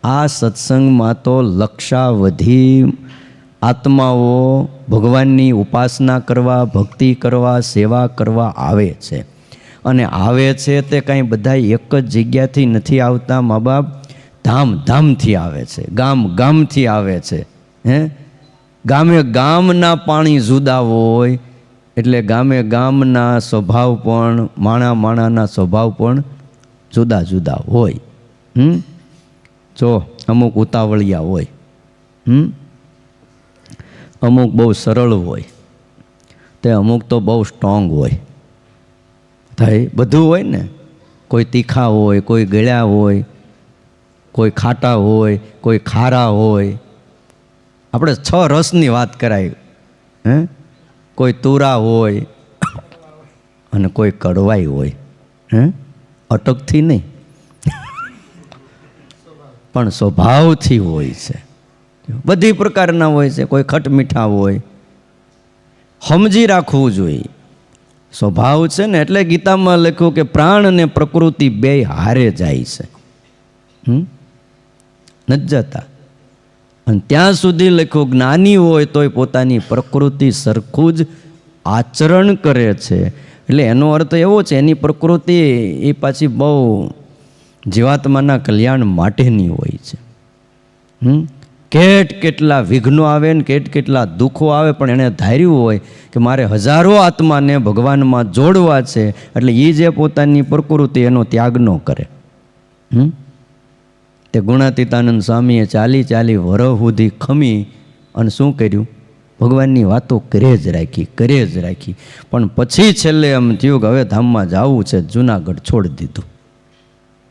આ સત્સંગમાં તો લક્ષાવધિ આત્માઓ ભગવાનની ઉપાસના કરવા, ભક્તિ કરવા, સેવા કરવા આવે છે. અને આવે છે તે કાંઈ બધા એક જ જગ્યાથી નથી આવતા. મા બાપ ધામ ધામથી આવે છે, ગામ ગામથી આવે છે. ગામે ગામના પાણી જુદા હોય એટલે ગામે ગામના સ્વભાવ પણ, માણાના સ્વભાવ પણ જુદા જુદા હોય. જો અમુક ઉતાવળિયા હોય, અમુક બહુ સરળ હોય, તે અમુક તો બહુ સ્ટ્રોંગ હોય. થાય બધું હોય ને, કોઈ તીખા હોય, કોઈ ગળ્યા હોય, કોઈ ખાટા હોય, કોઈ ખારા હોય. આપણે 6 રસની વાત કરાય. કોઈ તુરા હોય અને કોઈ કડવાઈ હોય. અટકથી નહીં પણ સ્વભાવથી હોય છે. બધી પ્રકારના હોય છે. કોઈ ખટ મીઠા હોય. સમજી રાખવું જોઈએ સ્વભાવ છે ને. એટલે ગીતામાં લખ્યું કે પ્રાણ અને પ્રકૃતિ બે હારે જાય છે, નથી જતા. અને ત્યાં સુધી લખ્યું જ્ઞાની હોય તોય પોતાની પ્રકૃતિ સરખું જ આચરણ કરે છે. એટલે એનો અર્થ એવો છે, એની પ્રકૃતિ એ પાછી બહુ જીવાત્માના કલ્યાણ માટેની હોય છે. કેટલા વિઘ્નો આવે ને કેટલા દુઃખો આવે, પણ એણે ધાર્યું હોય કે મારે હજારો આત્માને ભગવાનમાં જોડવા છે, એટલે એ જે પોતાની પ્રકૃતિ એનો ત્યાગ ન કરે. તે ગુણાતીતાનંદ સ્વામીએ 40 વર્ષ સુધી ખમી અને શું કર્યું? ભગવાનની વાતો કરે જ રાખી. પણ પછી છેલ્લે એમ થયું કે હવે ધામમાં જવું છે, જુનાગઢ છોડી દીધું.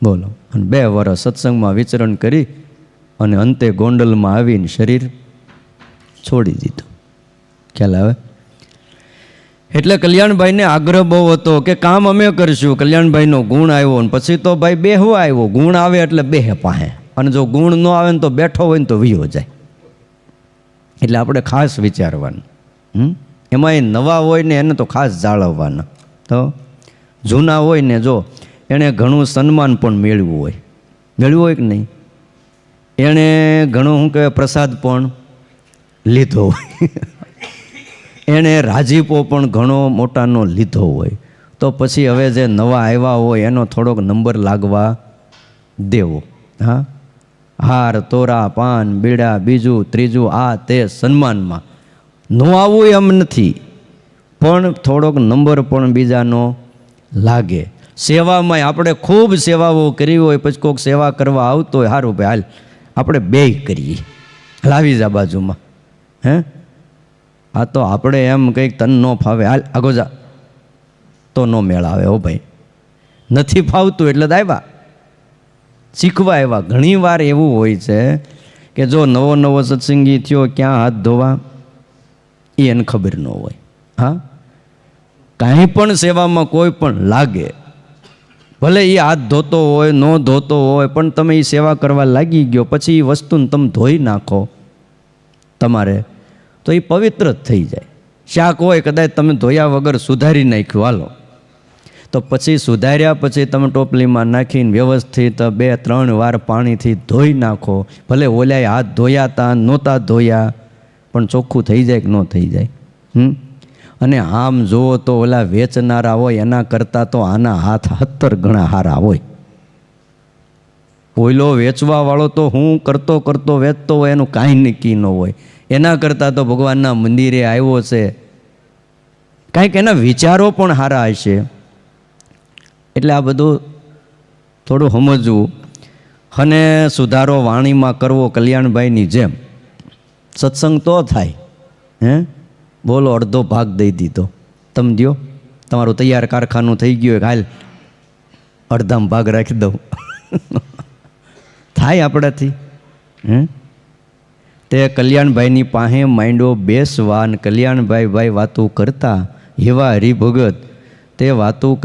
બોલો. અને 2 વર્ષ સત્સંગમાં વિચરણ કરી અને અંતે ગોંડલમાં આવીને શરીર છોડી દીધું. ખ્યાલ આવે? એટલે કલ્યાણભાઈને આગ્રહ બહુ હતો કે કામ અમે કરીશું. કલ્યાણભાઈનો ગુણ આવ્યો ને પછી તો ભાઈ બેહવા આવ્યો. ગુણ આવે એટલે બેહે પાસે, અને જો ગુણ ન આવે ને તો બેઠો હોય ને તો વિયો જાય. એટલે આપણે ખાસ વિચારવાનું. એમાં એ નવા હોય ને એને તો ખાસ જાળવવાના. તો જૂના હોય ને જો એણે ઘણું સન્માન પણ મેળવ્યું હોય કે નહીં? એણે ઘણું શું કહેવાય પ્રસાદ પણ લીધો હોય, એણે રાજીપો પણ ઘણો મોટાનો લીધો હોય. તો પછી હવે જે નવા આવ્યા હોય એનો થોડોક નંબર લાગવા દેવો. હાર, તોરા, પાન, બીડા, બીજું ત્રીજું, આ તે સન્માનમાં ન આવવું એમ નથી, પણ થોડોક નંબર પણ બીજાનો લાગે. સેવામાં આપણે ખૂબ સેવાઓ કરી હોય, પછી કોઈક સેવા કરવા આવતો હોય, સારું ભાઈ હાલ આપણે 2 કરીએ, લાવી જા બાજુમાં. આ તો આપણે એમ કંઈક તન ન ફાવે, હાલ આગો જા, તો ન મેળ આવે. હો ભાઈ, નથી ફાવતું એટલે આવ્યા શીખવા આવ્યા. ઘણી વાર એવું હોય છે કે જો નવો સત્સંગી થયો, ક્યાં હાથ ધોવા એ એને ખબર ન હોય. કાંઈ પણ સેવામાં કોઈ પણ લાગે, ભલે એ હાથ ધોતો હોય, ન ધોતો હોય, પણ તમે એ સેવા કરવા લાગી ગયો, પછી એ વસ્તુને તમે ધોઈ નાખો તમારે, તો એ પવિત્ર જ થઈ જાય. શાક હોય કદાચ તમે ધોયા વગર સુધારી નાખ્યું, હાલો, તો પછી સુધાર્યા પછી તમે ટોપલીમાં નાખીને વ્યવસ્થિત 2-3 વાર પાણીથી ધોઈ નાખો. ભલે ઓલાએ હાથ ધોયા તા નહોતા ધોયા, પણ ચોખ્ખું થઈ જાય કે ન થઈ જાય? અને આમ જુઓ તો ઓલા વેચનારા હોય એના કરતાં તો આના હાથ 70 ગણા સારા હોય. ઓઈલો વેચવાવાળો તો હું કરતો વેચતો હોય, એનું કાંઈ નક્કી ન હોય. એના કરતાં તો ભગવાનના મંદિરે આવ્યો છે, કાંઈક એના વિચારો પણ સારા હશે. એટલે આ બધું થોડું સમજવું અને સુધારો વાણીમાં કરવો કલ્યાણભાઈની જેમ. સત્સંગ તો થાય. બોલો, અડધો ભાગ દઈ દીધો. તમે દો, તમારું તૈયાર કારખાનું થઈ ગયું, હાલ અડધામાં ભાગ રાખી દઉં. થાય આપણાથી? તે કલ્યાણભાઈની પાસે માંડ્યો બેસવા, અને કલ્યાણભાઈ વાતું કરતા એવા હરિભગત તે વાતું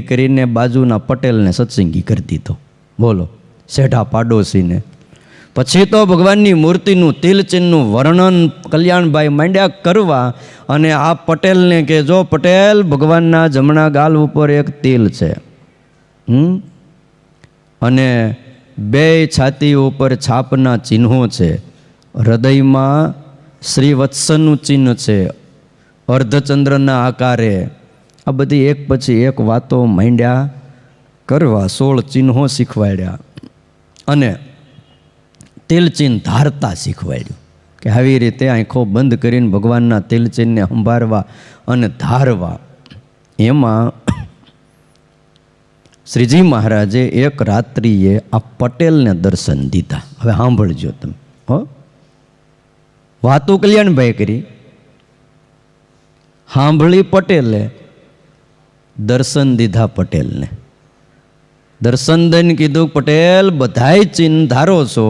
કરીને બાજુના પટેલને સત્સંગી કરી દીધો. બોલો, શેઠા પાડોશીને. પછી તો ભગવાનની મૂર્તિનું તિલચિહ્નનું વર્ણન કલ્યાણભાઈ માંડ્યા કરવા, અને આ પટેલને કે જો પટેલ, ભગવાનના જમણા ગાલ ઉપર એક તિલ છે, અને બે છાતી ઉપર છાપના ચિહ્નો છે, હૃદયમાં શ્રીવત્સનું ચિહ્ન છે, અર્ધચંદ્રના આકારે. આ બધી એક પછી એક વાતો માંડ્યા કરવા, 16 ચિહ્નો શીખવાડ્યા અને તિલચિહ્ન ધારતા શીખવાડ્યું કે આવી રીતે આંખો બંધ કરીને ભગવાનના તિલચિહ્નને સંભાળવા અને ધારવા. એમાં શ્રીજી મહારાજે એક રાત્રિએ આ પટેલને દર્શન દીધા. હવે સાંભળજો તમે. વાતો કલ્યાણભાઈ કરી, સાંભળી પટેલે, દર્શન દીધા પટેલને. દર્શન દઈને કીધું, પટેલ બધાય ચિહ્ન ધારો છો.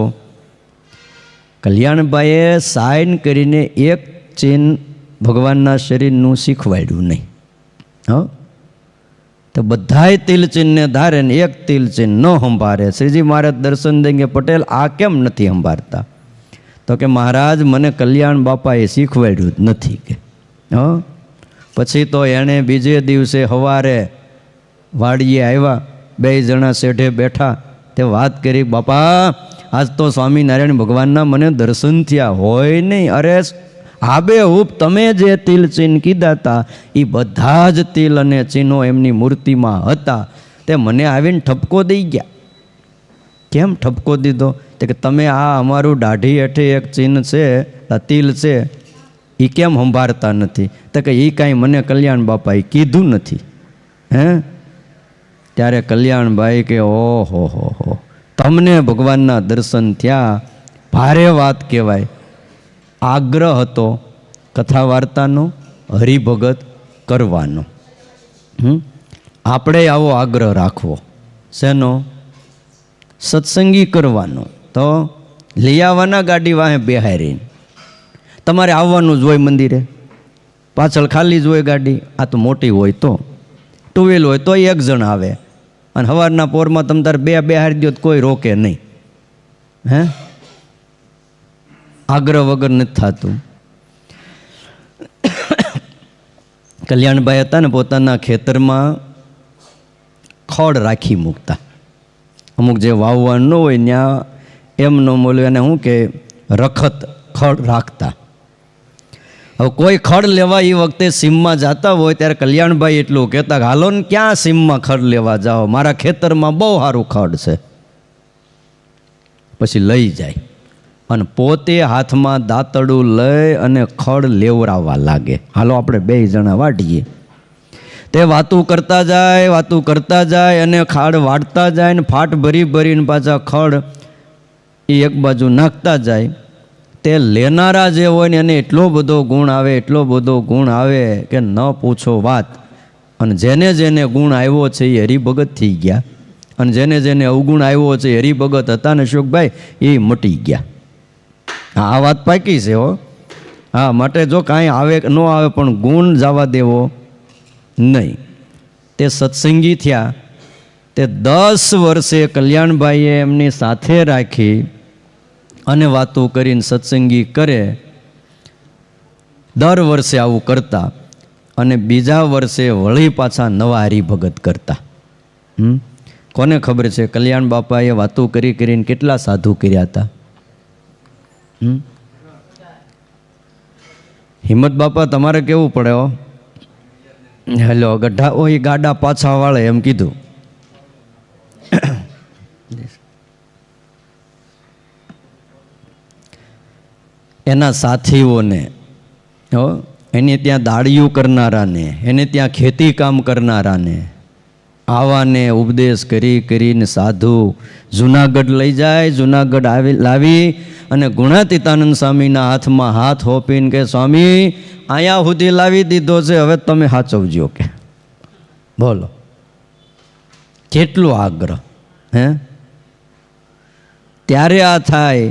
કલ્યાણભાઈએ સાઇન કરીને એક ચિહ્ન ભગવાનના શરીરનું શીખવાડ્યું નહીં. તો બધાય તિલચિહ્નને ધારે ને એક તિલચિહ્ન ન સંભાળે. શ્રીજી મહારાજ દર્શન દેંગે, પટેલ આ કેમ નથી સંભાળતા? તો કે મહારાજ મને કલ્યાણ બાપાએ શીખવાડ્યું જ નથી કે. પછી તો એણે બીજે દિવસે સવારે વાડીએ આવ્યા, 2 જણા શેઠે બેઠા, તે વાત કરી, બાપા આજ તો સ્વામિનારાયણ ભગવાનના મને દર્શન થયા. હોય નહીં, અરે આબેહૂબ તમે જે તિલ ચિહ્ન કીધા હતા એ બધા જ તિલ અને ચિહ્નો એમની મૂર્તિમાં હતા. તે મને આવીને ઠપકો દઈ ગયા. કેમ ઠપકો દીધો? તે કે તમે આ અમારું દાઢી હેઠે એક ચિહ્ન છે, આ તિલ છે, એ કેમ સંભાળતા નથી? તો કે એ કાંઈ મને કલ્યાણ બાપાએ કીધું નથી. ત્યારે કલ્યાણભાઈ કે ઓહો હો, તમને ભગવાનના દર્શન થયા, ભારે વાત કહેવાય. આગ્રહ હતો કથા વાર્તાનો, હરિભગત કરવાનો. આપણે આવો આગ્રહ રાખવો. શેનો? સત્સંગી કરવાનો. તો લઈ આવવાના ગાડી વાહે બેહારીને. તમારે આવવાનું જ હોય મંદિરે, પાછળ ખાલી જ હોય ગાડી. આ તો મોટી હોય તો, 2 વ્હીલ હોય તો 1 જણ આવે, અને સવારના પોરમાં તમે તારે 2 બેહારી દો તો કોઈ રોકે નહીં. આગ્રહ વગર નથી થતું. કલ્યાણભાઈ હતા ને, પોતાના ખેતરમાં ખડ રાખી મૂકતા. અમુક જે વાવવાનું ન હોય ત્યાં એમનો બોલ્યું, એને શું કે રખત ખડ રાખતા. હવે કોઈ ખડ લેવા એ વખતે સીમમાં જતા હોય ત્યારે કલ્યાણભાઈ એટલું કહેતા, હાલો ને ક્યાં સીમમાં ખડ લેવા જાઓ, મારા ખેતરમાં બહુ સારું ખડ છે. પછી લઈ જાય અને પોતે હાથમાં દાંતડું લઈ અને ખડ લેવરાવવા લાગે. હાલો આપણે 2 જણા વાટીએ. તે વાતું કરતા જાય અને ખાડ વાળતા જાય ને ફાટ ભરીને પાછા ખડ એ એક બાજુ નાખતા જાય. તે લેનારા જે હોય ને એને એટલો બધો ગુણ આવે કે ન પૂછો વાત. અને જેને ગુણ આવ્યો છે એ હરિભગત થઈ ગયા, અને જેને અવગુણ આવ્યો છે એ હરિભગત હતા ને અશોકભાઈ એ મટી ગયા. આ વાત પાકી છે હો. હા, માટે જો કાંઈ આવે ન આવે પણ ગુણ જવા દેવો નહીં. તે સત્સંગી થયા. તે 10 વર્ષે કલ્યાણભાઈએ એમની સાથે રાખી અને વાતો કરીને સત્સંગી કરે. દર વર્ષે આવું કરતા અને બીજા વર્ષે વળી પાછા નવા હરિભગત કરતા. કોને ખબર છે કલ્યાણ બાપાએ વાતો કરીને કેટલા સાધુ કર્યા હતા? હિંમત બાપા તમારે કેવું પડે હો. હેલો ગઢા હોય ગાડા પાછા વાળે એમ કીધું. એના સાથીઓને, એને ત્યાં દાડિયું કરનારાને, એને ત્યાં ખેતી કામ કરનારાને, આવાને ઉપદેશ કરીને સાધુ જુનાગઢ લઈ જાય. જુનાગઢ લાવી અને ગુણાતીતાનંદ સ્વામીના હાથમાં હાથ હોપીને કે, સ્વામી અહીંયા સુધી લાવી દીધો છે, હવે તમે સાચવજો કે. બોલો કેટલો આગ્રહ. ત્યારે આ થાય.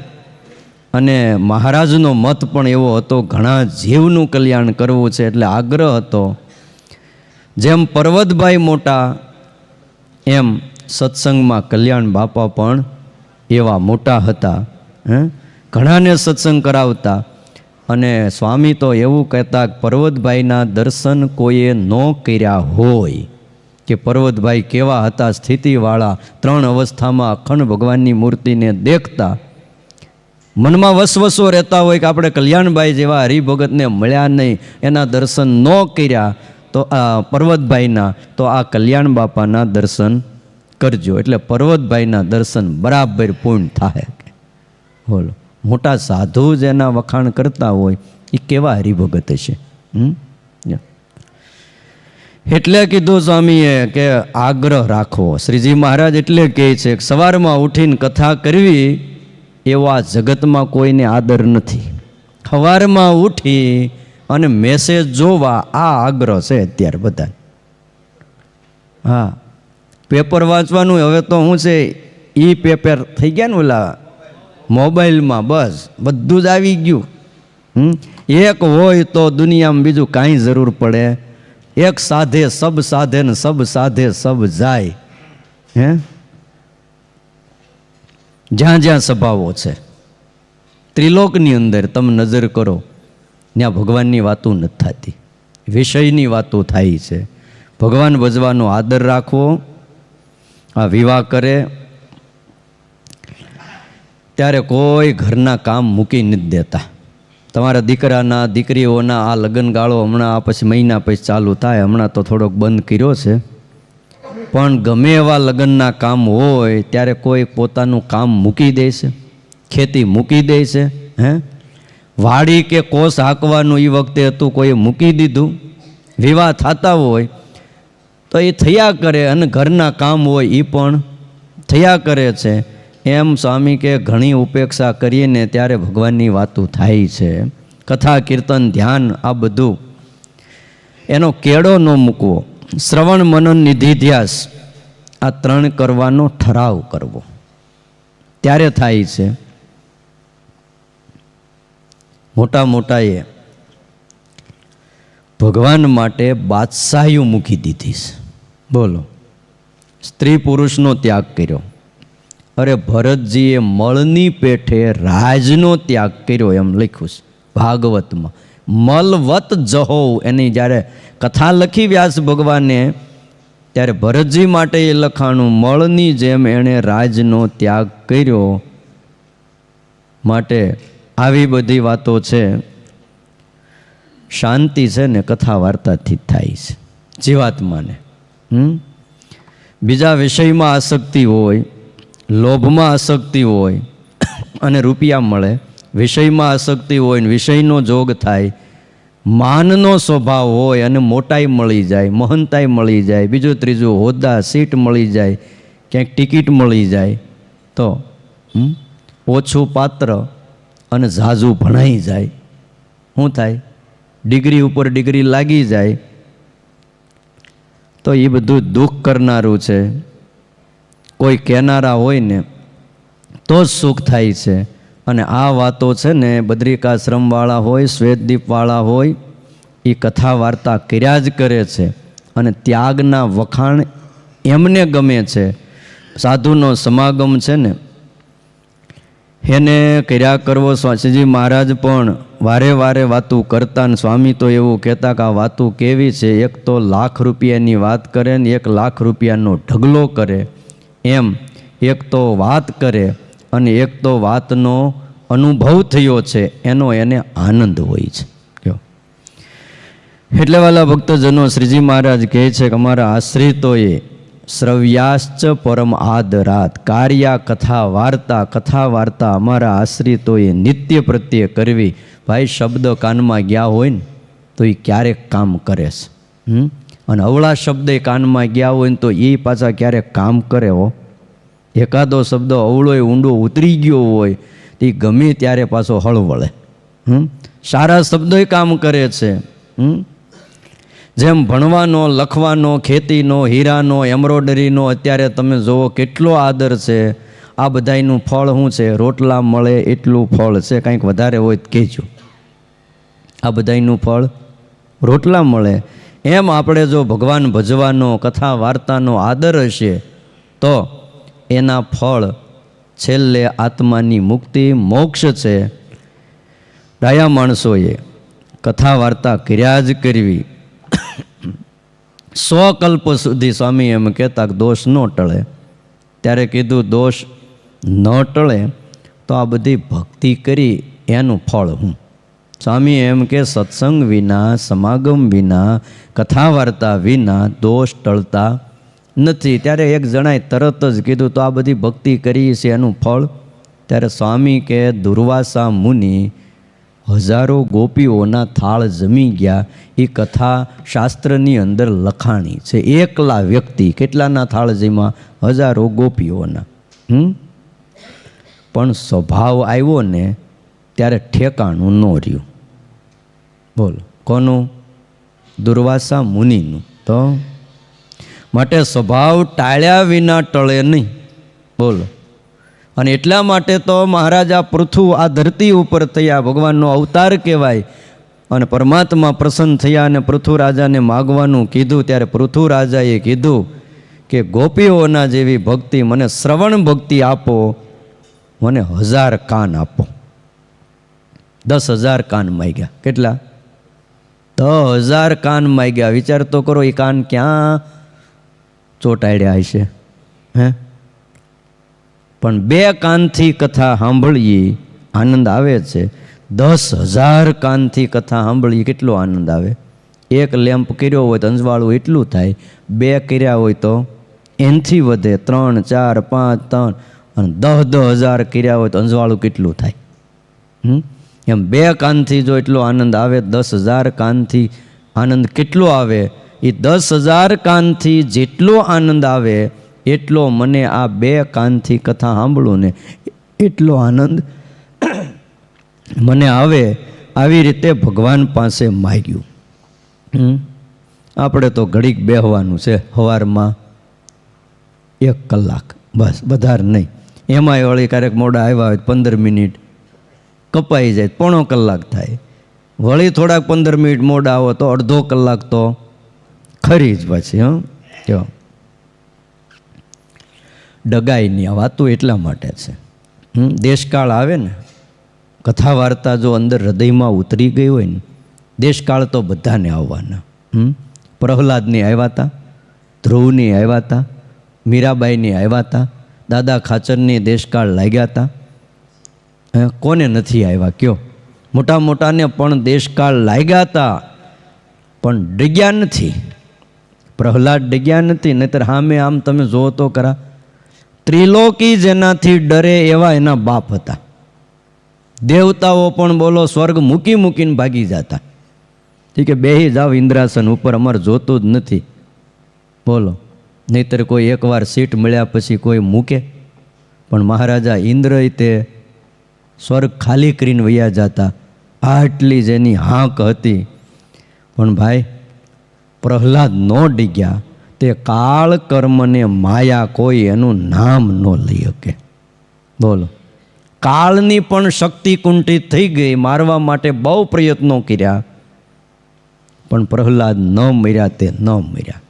અને મહારાજનો મત પણ એવો હતો, ઘણા જીવનું કલ્યાણ કરવું છે એટલે આગ્રહ હતો. જેમ પર્વતભાઈ મોટા એમ સત્સંગમાં કલ્યાણ બાપા પણ એવા મોટા હતા. ઘણાને સત્સંગ કરાવતા. અને સ્વામી તો એવું કહેતા, પર્વતભાઈના દર્શન કોઈએ ન કર્યા હોય કે પર્વતભાઈ કેવા હતા, સ્થિતિવાળા, 3 અવસ્થામાં અખંડ ભગવાનની મૂર્તિને દેખતા મનમાં વસવસો રહેતા હોય કે આપણે કલ્યાણભાઈ જેવા હરિભગતને મળ્યા નહીં, એના દર્શન ન કર્યા તો આ પર્વતભાઈના, તો આ કલ્યાણ બાપાના દર્શન કરજો. એટલે પર્વતભાઈના દર્શન બરાબર પૂર્ણ થાય. બોલો, મોટા સાધુ જ એના વખાણ કરતા હોય એ કેવા હરિભગત હશે. એટલે કીધું સ્વામીએ કે આગ્રહ રાખવો. શ્રીજી મહારાજ એટલે કહે છે કે સવારમાં ઉઠીને કથા કરવી એવો આ જગતમાં કોઈને આદર નથી. સવારમાં ઉઠી અને મેસેજ જોવા આ આગ્રહ છે અત્યારે બધા. હા, પેપર વાંચવાનું હવે તો શું છે, ઈ પેપર થઈ ગયા ને ઓલા મોબાઈલમાં, બસ બધું જ આવી ગયું. એક હોય તો દુનિયામાં બીજું કાંઈ જરૂર પડે. એક સાધે સબ સાધે ને સબ સાધે સબ જાય. હે, જ્યાં જ્યાં સભાઓ છે ત્રિલોકની અંદર તમે નજર કરો, ત્યાં ભગવાનની વાતો નથી થતી, વિષયની વાતો થાય છે. ભગવાન ભજવાનો આદર રાખવો. આ વિવાહ કરે ત્યારે કોઈ ઘરના કામ મૂકી નથી દેતા. તમારા દીકરાના દીકરીઓના આ લગ્નગાળો હમણાં આ પછી મહિના પછી ચાલુ થાય, હમણાં તો થોડોક બંધ કર્યો છે, પણ ગમે એવા લગ્નના કામ હોય ત્યારે કોઈ પોતાનું કામ મૂકી દે છે, ખેતી મૂકી દે છે. હે, વાડી કે કોસ હાંકવાનું એ વખતે હતું, કોઈએ મૂકી દીધું. વિવાહ થતા હોય તો એ થયા કરે, અને ઘરના કામ હોય એ પણ થયા કરે છે. એમ સ્વામી કે ઘણી ઉપેક્ષા કરીએ ને ત્યારે ભગવાનની વાતો થાય છે. કથા, કીર્તન, ધ્યાન આ બધું એનો કેળો ન મૂકવો. શ્રવણ, મનન, નિધિધ્યાસ આ 3 કરવાનો ઠરાવ કરવો, ત્યારે થાય છે. મોટા મોટાએ ભગવાન માટે બાદશાહીઓ મૂકી દીધી છે. બોલો, સ્ત્રી પુરુષનો ત્યાગ કર્યો. અરે ભરતજીએ મળની પેઠે રાજનો ત્યાગ કર્યો એમ લખ્યું છે ભાગવતમાં. મલવત જહો એની જ્યારે કથા લખી વ્યાસ ભગવાને, ત્યારે ભરતજી માટે એ લખાણું, મળની જેમ એણે રાજનો ત્યાગ કર્યો. માટે આવી બધી વાતો છે. શાંતિ છે ને કથા વાર્તાથી થાય છે જીવાત્માને. બીજા વિષયમાં આસક્તિ હોય, લોભમાં આસક્તિ હોય અને રૂપિયા મળે, વિષયમાં આસક્તિ હોય ને વિષયનો જોગ થાય, માનનો સ્વભાવ હોય અને મોટાઈ મળી જાય, મહંતાઈ મળી જાય, બીજું ત્રીજું હોદ્દા સીટ મળી જાય, ક્યાંક ટિકિટ મળી જાય, તો ઓછું પાત્ર અને ઝાઝું ભણાઈ જાય. શું થાય? ડિગ્રી ઉપર ડિગ્રી લાગી જાય. તો એ બધું દુઃખ કરનારું છે. કોઈ કહેનારા હોય ને તો જ સુખ થાય છે. અને આ વાતો છે ને બદ્રિકાશ્રમવાળા હોય, શ્વેતદીપવાળા હોય, એ કથા વાર્તા કર્યા જ કરે છે. અને ત્યાગના વખાણ એમને ગમે છે. સાધુનો સમાગમ છે ને એને કર્યા કરવો. શ્રીજી મહારાજ પણ વારે વારે વાતું કરતા, ને સ્વામી તો એવું કહેતા કે આ વાતું કેવી છે, એક તો લાખ રૂપિયાની વાત કરે ને 1 લાખ રૂપિયાનો ઢગલો કરે, એમ એક તો વાત કરે અને એક તો વાતનો અનુભવ થયો છે એનો એને આનંદ હોય છે. એટલે વાલા ભક્તજનો, શ્રીજી મહારાજ કહે છે કે અમારા આશ્રિતોએ શ્રવ્યાશ્ચ પરમ આદરાત, કાર્યા કથા વાર્તા અમારા આશ્રિતોએ નિત્ય પ્રત્યે કરવી. ભાઈ, શબ્દ કાનમાં ગયા હોય ને તો એ ક્યારેક કામ કરે છે, અને અવળા શબ્દ કાનમાં ગયા હોય ને તો એ પાછા ક્યારેક કામ કરે. હો, એકાદો શબ્દ અવળો ઊંડો ઉતરી ગયો હોય તો એ ગમે ત્યારે પાછો હળવળે. સારા શબ્દો કામ કરે છે. જેમ ભણવાનો, લખવાનો, ખેતીનો, હીરાનો, એમ્બ્રોઇડરીનો અત્યારે તમે જુઓ કેટલો આદર છે. આ બધાયનું ફળ શું છે? રોટલા મળે એટલું ફળ છે, કંઈક વધારે હોય તો કહેજો. આ બધાયનું ફળ રોટલા મળે. એમ આપણે જો ભગવાન ભજવાનો, કથા વાર્તાનો આદર હશે તો એના ફળ છેલ્લે આત્માની મુક્તિ, મોક્ષ છે. ડાયા માણસોએ કથા વાર્તા કર્યા જ કરવી. 100 કલ્પ સુધી સ્વામી એમ કહેતા કે દોષ ન ટળે. ત્યારે કીધું દોષ ન ટળે તો આ બધી ભક્તિ કરી એનું ફળ હું. સ્વામી એમ કે સત્સંગ વિના, સમાગમ વિના, કથા વાર્તા વિના દોષ ટળતા નથી. ત્યારે એક જણાએ તરત જ કીધું તો આ બધી ભક્તિ કરી છે એનું ફળ. ત્યારે સ્વામી કે દુર્વાસા મુનિ હજારો ગોપીઓના થાળ જમી ગયા. એ કથા શાસ્ત્રની અંદર લખાણી છે. એકલા વ્યક્તિ કેટલાના થાળ જમ્યા? હજારો ગોપીઓના. પણ સ્વભાવ આવ્યો ને ત્યારે ઠેકાણું ન રહ્યું. બોલો કોનું? દુર્વાસા મુનિનું. તો માટે સ્વભાવ ટાળ્યા વિના ટળે નહીં. બોલો. અને એટલા માટે તો મહારાજા પૃથુ આ ધરતી ઉપર થયા, ભગવાનનો અવતાર કહેવાય. અને પરમાત્મા પ્રસન્ન થયા અને પૃથુ રાજાને માગવાનું કીધું. ત્યારે પૃથુ રાજાએ કીધું કે ગોપીઓના જેવી ભક્તિ મને શ્રવણ ભક્તિ આપો, મને 1000 કાન આપો. 10,000 કાન માગ્યા. કેટલા? 10,000 કાન માગ્યા. વિચાર તો કરો, એ કાન ક્યાં ચોંટાડ્યા હશે? હે? પણ 2 કાનથી કથા સાંભળીએ આનંદ આવે છે. 10,000 કાનથી કથા સાંભળીએ કેટલો આનંદ આવે. એક લેમ્પ કર્યો હોય તો અંજવાળું એટલું થાય, 2 કર્યા હોય તો એનથી વધે, 3, 4, 5, 3 અને 10,000 કર્યા હોય તો અંજવાળું કેટલું થાય? એમ 2 કાનથી જો એટલો આનંદ આવે, 10,000 કાનથી આનંદ કેટલો આવે? એ 10,000 કાનથી જેટલો આનંદ આવે એટલો મને આ 2 કાનથી કથા સાંભળું ને એટલો આનંદ મને આવે. આવી રીતે ભગવાન પાસે માગ્યું. આપણે તો ઘડીક બેહવાનું છે, સવારમાં 1 કલાક બસ, વધારે નહીં. એમાંય વળી ક્યારેક મોડા આવ્યા હોય 15 મિનિટ કપાઈ જાય, 1/4 કલાક થાય. વળી થોડાક 15 મિનિટ મોડા આવો તો અડધો કલાક તો ખરી જ પછી. જો ડગાઈની આ વાતો એટલા માટે છે. દેશકાળ આવે ને, કથા વાર્તા જો અંદર હૃદયમાં ઉતરી ગઈ હોય ને, દેશકાળ તો બધાને આવવાના. પ્રહલાદની આવ્યા હતા, ધ્રુવની આવ્યા હતા, મીરાબાઈની આવ્યા હતા, દાદા ખાચરની દેશકાળ લાગ્યા હતા. કોને નથી આવ્યા કયો? મોટા મોટાને પણ દેશકાળ લાગ્યા હતા, પણ ડગ્યા નથી. પ્રહલાદ ડગ્યા નથી. નહીતર સામે આમ તમે જુઓ તો ખરા, ત્રિલોકી જેનાથી ડરે એવા એના બાપ હતા. દેવતાઓ પણ બોલો સ્વર્ગ મૂકી મૂકીને ભાગી જતા. ઠીક છે, બેહી જાવ ઇન્દ્રાસન ઉપર, અમારે જોતું જ નથી. બોલો, નહીતર કોઈ એકવાર સીટ મળ્યા પછી કોઈ મૂકે? પણ મહારાજા ઇન્દ્ર તે સ્વર્ગ ખાલી કરીને વયા જતા. આટલી જેની હાંક હતી. પણ ભાઈ પ્રહલાદ ન ડીગ્યા. તે કાળ કર્મને માયા કોઈ એનું નામ ન લઈ શકે. બોલો, કાળની પણ શક્તિ કુંઠિત થઈ ગઈ. મારવા માટે બહુ પ્રયત્નો કર્યા, પણ પ્રહલાદ ન મર્યા. તે ન મર્યા.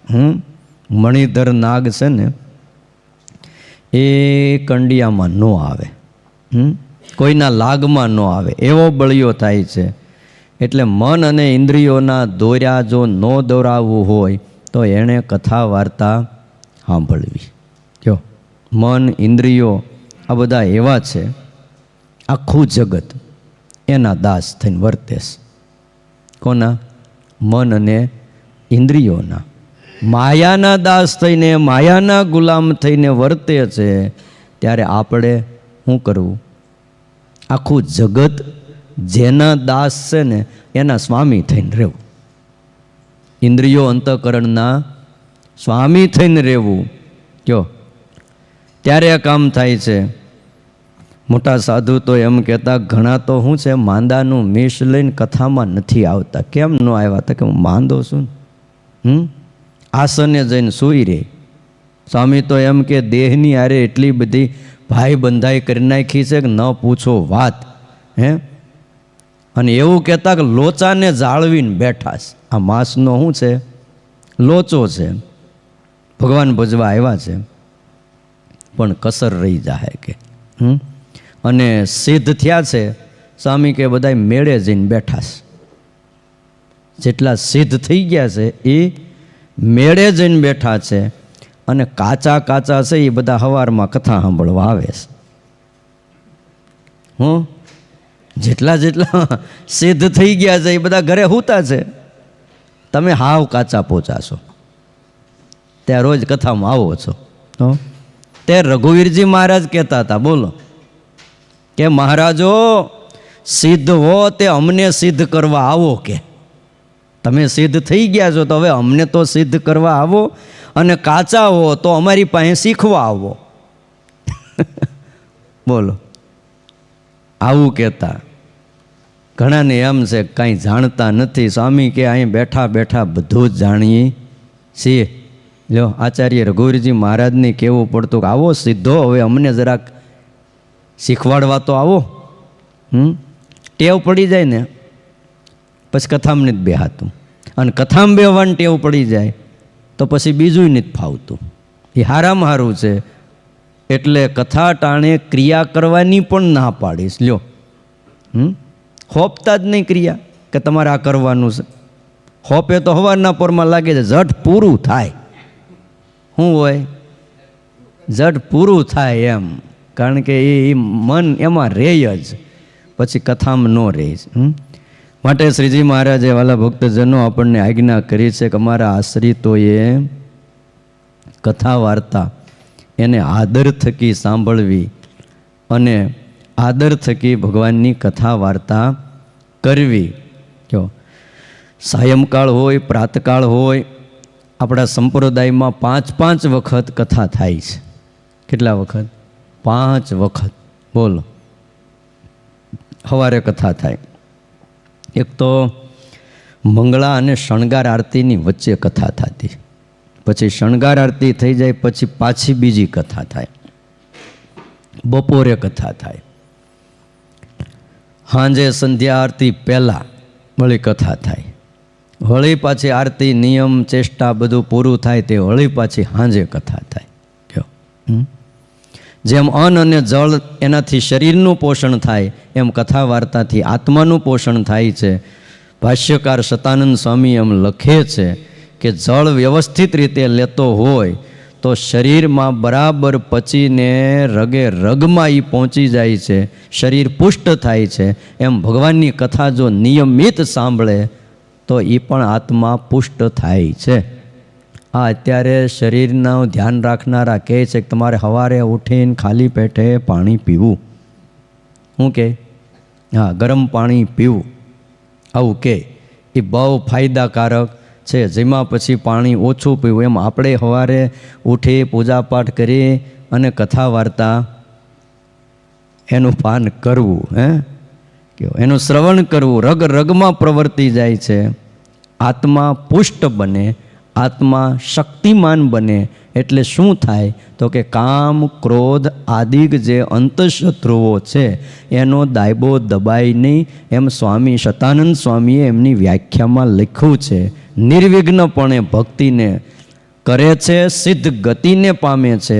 મણિધર નાગ છે ને, એ કંડિયામાં ન આવે, કોઈના લાગમાં ન આવે, એવો બળિયો થાય છે. એટલે મન અને ઇન્દ્રિયોના દોર્યા જો ન દોરાવવું હોય તો એણે કથા વાર્તા સાંભળવી. કયો મન ઇન્દ્રિયો આ બધા એવા છે, આખું જગત એના દાસ થઈને વર્તે છે. કોના? મન અને ઇન્દ્રિયોના. માયાના દાસ થઈને, માયાના ગુલામ થઈને વર્તે છે. ત્યારે આપણે શું કરવું? આખું જગત જેના દાસ છે ને એના સ્વામી થઈને રહેવું. ઇન્દ્રિયો અંતઃકરણના સ્વામી થઈને રહેવું. કયો ત્યારે આ કામ થાય છે. મોટા સાધુ તો એમ કહેતા, ઘણા તો શું છે, માંદાનું મીશ લઈને કથામાં નથી આવતા. કેમ ન આવ્યા? તો કે હું માંદો છું. આસને જઈને સૂઈ રહે. સ્વામી તો એમ કે દેહની આરે એટલી બધી ભાઈ બંધાઈ કરી નાખી છે કે ન પૂછો વાત. અને એવું કહેતા કે લોચાને જાળવીને બેઠા છે. આ માંસનો શું છે? લોચો છે. ભગવાન ભજવા આવ્યા છે, પણ કસર રહી જાય કે. અને સિદ્ધ થયા છે. સ્વામી કે બધા મેળે જઈને બેઠા છે. જેટલા સિદ્ધ થઈ ગયા છે એ મેળે જઈને બેઠા છે અને કાચા કાચા છે એ બધા હવારમાં કથા સાંભળવા આવે છે. હું જેટલા જેટલા સિદ્ધ થઈ ગયા છે એ બધા ઘરે સૂતા છે. તમે હાવ કાચા પોચાશો, ત્યાં રોજ કથામાં આવો છો. તે રઘુવીરજી મહારાજ કહેતા હતા, બોલો, કે મહારાજો સિદ્ધ હો તે અમને સિદ્ધ કરવા આવો. કે તમે સિદ્ધ થઈ ગયા છો તો હવે અમને તો સિદ્ધ કરવા આવો, અને કાચા હો તો અમારી પાસે શીખવા આવો. બોલો, આવું કહેતા. ઘણાને એમ છે કાંઈ જાણતા નથી. સ્વામી કે અહીં બેઠા બેઠા બધું જ જાણીએ છીએ. લ્યો, આચાર્ય રઘુવીરજી મહારાજને કહેવું પડતું કે આવો સિદ્ધો, હવે અમને જરાક શીખવાડવા તો આવો. ટેવ પડી જાય ને પછી કથામાં નથી બેહાતું, અને કથામાં બેહવાની ટેવ પડી જાય તો પછી બીજું નથી ફાવતું. એ હારામાં હારું છે. એટલે કથા ટાણે ક્રિયા કરવાની પણ ના પાડીશ. લ્યો, હોપતા જ નહીં ક્રિયા કે તમારે આ કરવાનું છે. હોપે તો હવારના પોરમાં લાગે છે, ઝટ પૂરું થાય. શું હોય? ઝટ પૂરું થાય એમ. કારણ કે એ મન એમાં રહે જ, પછી કથામાં ન રહે જ. માટે શ્રીજી મહારાજે વાલા ભક્તજનો આપણને આજ્ઞા કરી છે કે અમારા આશ્રિતોએ કથા વાર્તા એને આદર થકી સાંભળવી અને આદર થકી ભગવાનની કથા વાર્તા કરવી. જો સાયંકાળ હોય, પ્રાતકાળ હોય, આપણા સંપ્રદાયમાં 5 વખત કથા થાય છે. કેટલા વખત? 5 વખત. બોલો, સવારે કથા થાય. એક તો મંગળા અને શણગાર આરતીની વચ્ચે કથા થતી, પછી શણગાર આરતી થઈ જાય પછી પાછી બીજી કથા થાય, બપોરે કથા થાય, સાંજે સંધ્યા આરતી પહેલાં વળી કથા થાય, વળી પાછી આરતી નિયમ ચેષ્ટા બધું પૂરું થાય તે વળી પાછી સાંજે કથા થાય. કયો, જેમ અન્ન અને જળ એનાથી શરીરનું પોષણ થાય એમ કથા વાર્તાથી આત્માનું પોષણ થાય છે. ભાષ્યકાર સતાનંદ સ્વામી એમ લખે છે કે જળ વ્યવસ્થિત રીતે લેતો હોય તો શરીરમાં બરાબર પચીને રગે રગમાં એ પહોંચી જાય છે, શરીર પુષ્ટ થાય છે. એમ ભગવાનની કથા જો નિયમિત સાંભળે તો એ પણ આત્મા પુષ્ટ થાય છે. આ અત્યારે શરીરનું ધ્યાન રાખનારા કહે છે કે તમારે સવારે ઉઠીને ખાલી પેટે પાણી પીવું. શું કહે? હા, ગરમ પાણી પીવું. આવું કે એ બહુ ફાયદાકારક છે. જેમાં પછી પાણી ઓછું પીવું. એમ આપણે સવારે ઉઠી પૂજાપાઠ કરી અને કથા વાર્તા એનું પાન કરવું, એનું શ્રવણ કરવું, રગ રગમાં પ્રવર્તી જાય છે. આત્મા પુષ્ટ બને, આત્મા શક્તિમાન બને. એટલે શું થાય તો કે કામ, ક્રોધ આદિક જે અંતઃશત્રુઓ છે એનો દાયબો દબાય નહીં. એમ સ્વામી સતાનંદ સ્વામીએ એમની વ્યાખ્યામાં લખ્યું છે. નિર્વિઘ્નપણે ભક્તિને કરે છે, સિદ્ધ ગતિને પામે છે.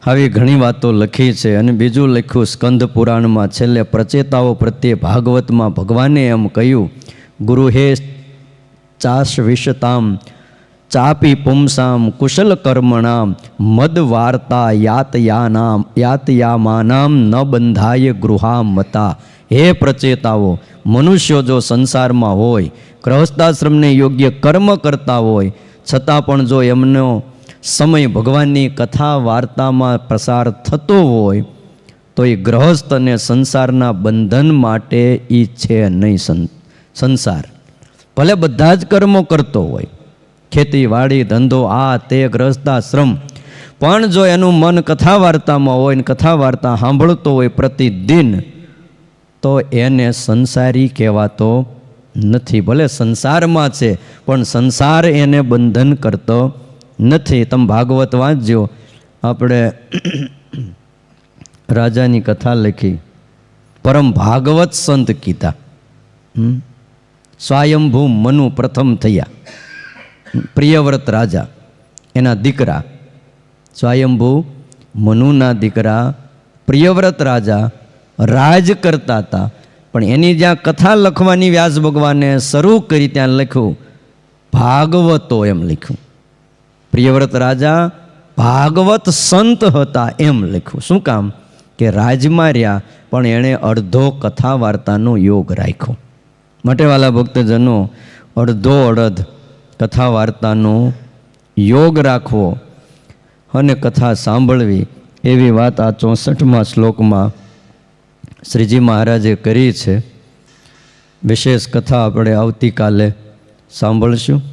આવી ઘણી વાતો લખી છે. અને બીજું લખ્યું સ્કંદ પુરાણમાં છેલ્લે પ્રચેતાઓ પ્રત્યે ભાગવતમાં ભગવાને એમ કહ્યું, ગુરુહે ચાશ વિશતામ ચાપી પુંસામ કુશલ કર્મણામ મદ વાર્તા યાતયામાનામ ન બંધાય ગૃહા મતા. હે પ્રચેતાઓ, મનુષ્યો જો સંસારમાં હોય, ગૃહસ્થાશ્રમને યોગ્ય કર્મ કરતા હોય, છતાં પણ જો એમનો સમય ભગવાનની કથા વાર્તામાં પસાર થતો હોય તો એ ગૃહસ્થ અને સંસારના બંધન માટે એ છે નહીં. સંસાર ભલે બધા જ કર્મો કરતો હોય, ખેતીવાડી, ધંધો, આ તે ગૃહસ્થાશ્રમ, પણ જો એનું મન કથા વાર્તામાં હોય ને કથા વાર્તા સાંભળતો હોય પ્રતિદિન, તો એને સંસારી કહેવાતો નથી. ભલે સંસારમાં છે પણ સંસાર એને બંધન કરતો નથી. તમે ભાગવત વાંચજો. આપણે રાજાની કથા લખી, પરમ ભાગવત સંત કીધા. સ્વયંભૂ મનુ પ્રથમ થયા. પ્રિયવ્રત રાજા એના દીકરા, સ્વયંભૂ મનુના દીકરા પ્રિયવ્રત રાજા રાજ કરતા હતા. પણ એની જ્યાં કથા લખવાની વ્યાસ ભગવાને શરૂ કરી ત્યાં લખ્યું ભાગવતો એમ લખ્યું. પ્રિયવ્રત રાજા ભાગવત સંત હતા એમ લખ્યું. શું કામ? કે રાજમાં રહ્યા પણ એણે અડધો કથા વાર્તાનો યોગ રાખ્યો. માટે વાલા ભક્તજનો, અડધો અડધ કથા વાર્તાનો યોગ રાખવો અને કથા સાંભળવી, એવી વાત આ 64મા શ્લોકમાં શ્રીજી મહારાજે કરી છે. વિશેષ કથા આપણે આવતીકાલે સાંભળશું.